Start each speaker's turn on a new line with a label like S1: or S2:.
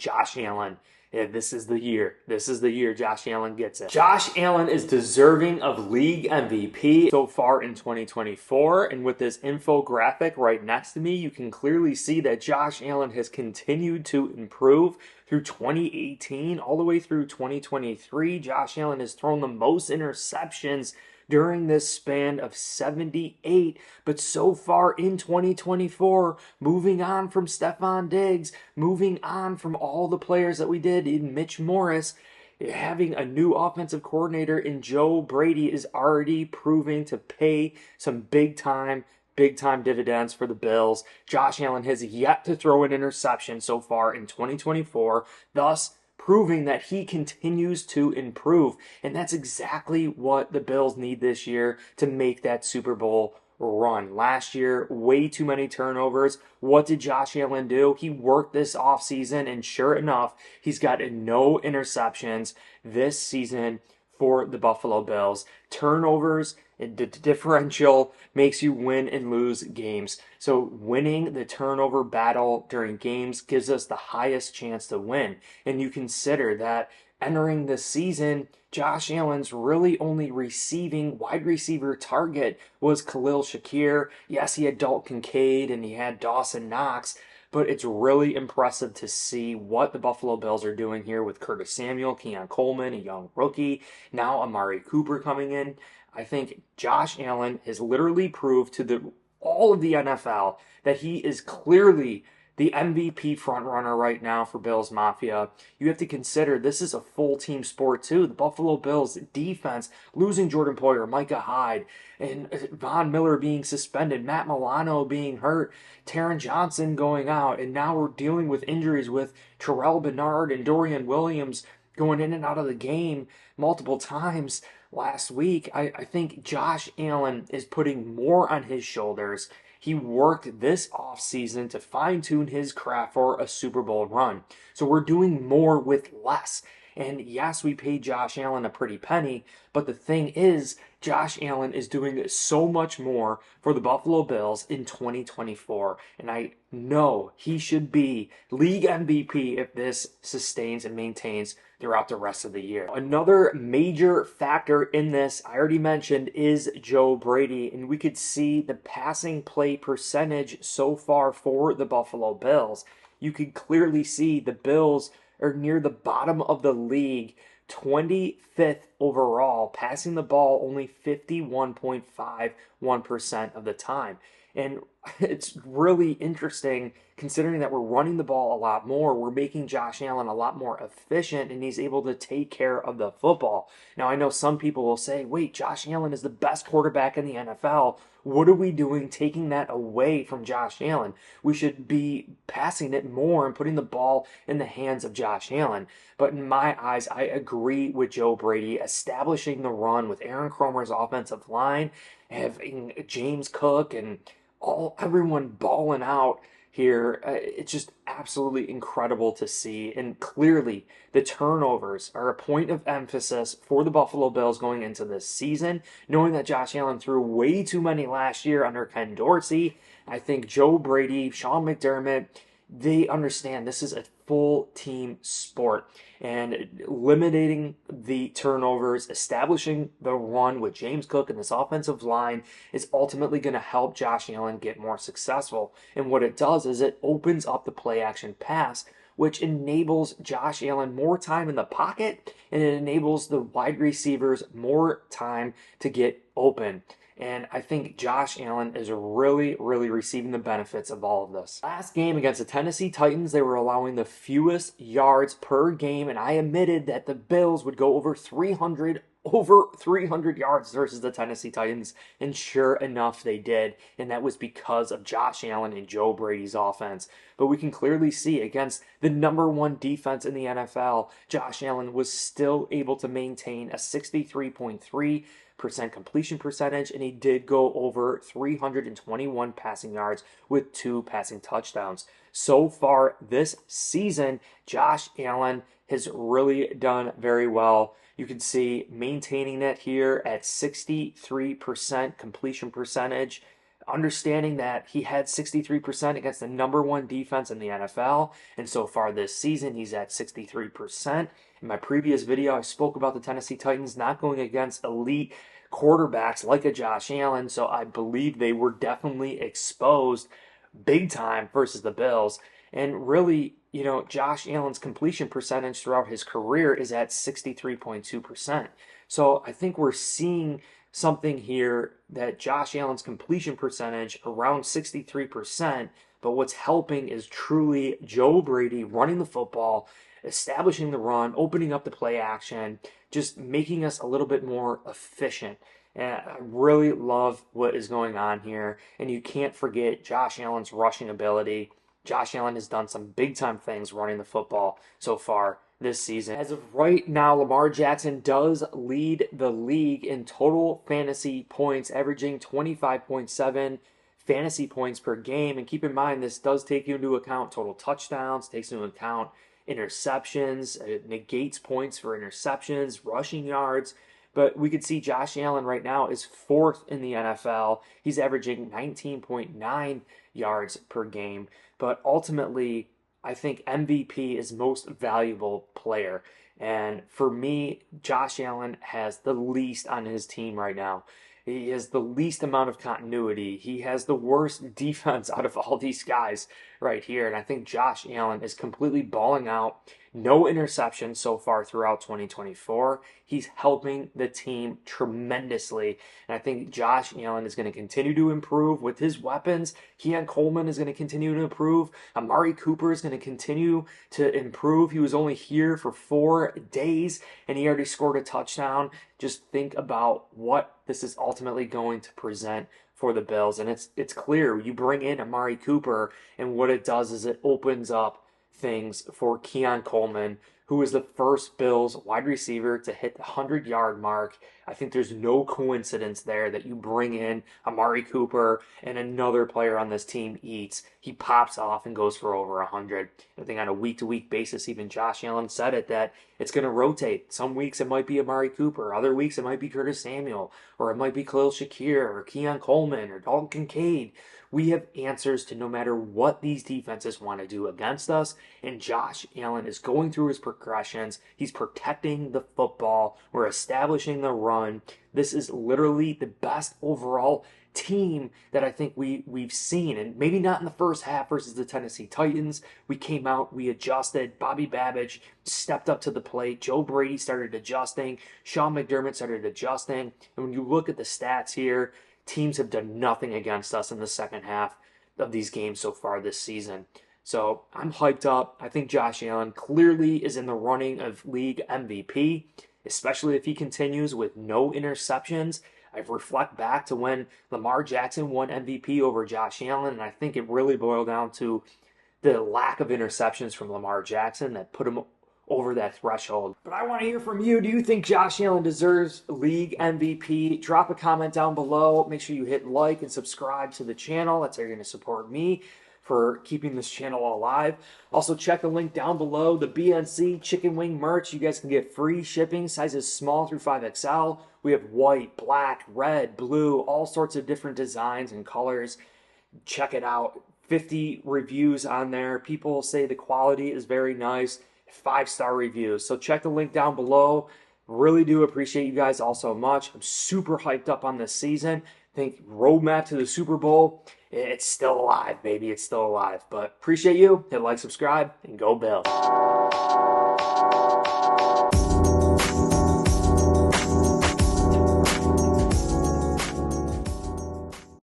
S1: Josh Allen. Yeah, this is the year. This is the year Josh Allen gets it. Josh Allen is deserving of league MVP so far in 2024. And with this infographic right next to me, you can clearly see that Josh Allen has continued to improve through 2018 all the way through 2023. Josh Allen has thrown the most interceptions during this span of 78, but so far in 2024, moving on from Stephon Diggs, moving on from all the players that we did in Mitch Morris, having a new offensive coordinator in Joe Brady is already proving to pay some big time dividends for the Bills. Josh Allen has yet to throw an interception so far in 2024, thus proving that he continues to improve. And that's exactly what the Bills need this year to make that Super Bowl run. Last year, way too many turnovers. What did Josh Allen do? He worked this offseason, and sure enough, he's got no interceptions this season for the Buffalo Bills. Turnovers, the differential makes you win and lose games. So winning the turnover battle during games gives us the highest chance to win. And you consider that entering the season, Josh Allen's really only receiving wide receiver target was Khalil Shakir. Yes, he had Dalton Kincaid and he had Dawson Knox, but it's really impressive to see what the Buffalo Bills are doing here with Curtis Samuel, Keon Coleman, a young rookie, now Amari Cooper coming in. I think Josh Allen has literally proved to all of the NFL that he is clearly the MVP frontrunner right now for Bills Mafia. You have to consider this is a full team sport too. The Buffalo Bills defense, losing Jordan Poyer, Micah Hyde, and Von Miller being suspended, Matt Milano being hurt, Taron Johnson going out, and now we're dealing with injuries with Terrell Bernard and Dorian Williams going in and out of the game multiple times last week. I think Josh Allen is putting more on his shoulders. He worked this offseason to fine-tune his craft for a Super Bowl run. So we're doing more with less. And yes, we paid Josh Allen a pretty penny, but the thing is, Josh Allen is doing so much more for the Buffalo Bills in 2024. And I know he should be league MVP if this sustains and maintains throughout the rest of the year. Another major factor in this, I already mentioned, is Joe Brady. And we could see the passing play percentage so far for the Buffalo Bills. You could clearly see the Bills are near the bottom of the league, 25th overall, passing the ball only 51.51% of the time. And it's really interesting considering that we're running the ball a lot more. We're making Josh Allen a lot more efficient, and he's able to take care of the football. Now, I know some people will say, wait, Josh Allen is the best quarterback in the NFL. What are we doing taking that away from Josh Allen? We should be passing it more and putting the ball in the hands of Josh Allen. But in my eyes, I agree with Joe Brady establishing the run with Aaron Cromer's offensive line, having James Cook and everyone balling out here. It's just absolutely incredible to see. And clearly, the turnovers are a point of emphasis for the Buffalo Bills going into this season, knowing that Josh Allen threw way too many last year under Ken Dorsey. I think Joe Brady, Sean McDermott, they understand this is a full team sport, and limiting the turnovers, establishing the run with James Cook and this offensive line is ultimately going to help Josh Allen get more successful. And what it does is it opens up the play action pass, which enables Josh Allen more time in the pocket, and it enables the wide receivers more time to get open. And I think Josh Allen is really receiving the benefits of all of this. Last game against the Tennessee Titans, they were allowing the fewest yards per game, and I admitted that the Bills would go over 300 yards versus the Tennessee Titans, and sure enough, they did. And that was because of Josh Allen and Joe Brady's offense. But we can clearly see against the #1 defense in the NFL, Josh Allen was still able to maintain a 63.3% completion percentage, and he did go over 321 passing yards with 2 passing touchdowns. So far this season, Josh Allen has really done very well. You can see maintaining it here at 63% completion percentage. understanding that he had 63% against the number one defense in the NFL, and so far this season he's at 63%. In my previous video, I spoke about the Tennessee Titans not going against elite quarterbacks like a Josh Allen, so I believe they were definitely exposed big time versus the Bills. And really, Josh Allen's completion percentage throughout his career is at 63.2%. So I think we're seeing something here that Josh Allen's completion percentage around 63%, but what's helping is truly Joe Brady running the football, establishing the run, opening up the play action, just making us a little bit more efficient. And I really love what is going on here. And you can't forget Josh Allen's rushing ability. Josh Allen has done some big-time things running the football so far this season. As of right now, Lamar Jackson does lead the league in total fantasy points, averaging 25.7 fantasy points per game. And keep in mind, this does take into account total touchdowns, takes into account interceptions, it negates points for interceptions, rushing yards. But we could see Josh Allen right now is fourth in the NFL. He's averaging 19.9 yards per game. But ultimately, I think MVP is most valuable player. And for me, Josh Allen has the least on his team right now. He has the least amount of continuity. He has the worst defense out of all these guys right here. And I think Josh Allen is completely balling out. No interceptions so far throughout 2024. He's helping the team tremendously. And I think Josh Allen is going to continue to improve with his weapons. Keon Coleman is going to continue to improve. Amari Cooper is going to continue to improve. He was only here for 4 days and he already scored a touchdown. Just think about what this is ultimately going to present for the Bills. And it's clear. You bring in Amari Cooper and what it does is it opens up things for Keon Coleman, who is the first Bills wide receiver to hit the 100-yard mark. I think there's no coincidence there that you bring in Amari Cooper and another player on this team eats. He pops off and goes for over 100. I think on a week-to-week basis, even Josh Allen said it, that it's going to rotate. Some weeks it might be Amari Cooper. Other weeks it might be Curtis Samuel. Or it might be Khalil Shakir or Keon Coleman or Dalton Kincaid. We have answers to no matter what these defenses want to do against us. And Josh Allen is going through his progressions. He's protecting the football. We're establishing the run. This is literally the best overall team that I think we've seen. And maybe not in the first half versus the Tennessee Titans. We came out, we adjusted. Bobby Babbage stepped up to the plate. Joe Brady started adjusting. Sean McDermott started adjusting. And when you look at the stats here, teams have done nothing against us in the second half of these games so far this season. So I'm hyped up. I think Josh Allen clearly is in the running of league MVP, especially if he continues with no interceptions. I reflect back to when Lamar Jackson won MVP over Josh Allen, and I think it really boiled down to the lack of interceptions from Lamar Jackson that put him over that threshold. But I want to hear from you. Do you think Josh Allen deserves league MVP? Drop a comment down below. Make sure you hit like and subscribe to the channel. That's how you're going to support me for keeping this channel alive. Also, check the link down below. The BNC chicken wing merch. You guys can get free shipping, sizes small through 5XL. We have white, black, red, blue, all sorts of different designs and colors. Check it out. 50 reviews on there. People say the quality is very nice. 5-star reviews. So check the link down below. Really do appreciate you guys all so much. I'm super hyped up on this season. Think roadmap to the Super Bowl. It's still alive, baby. It's still alive. But appreciate you. Hit like, subscribe, and go Bills.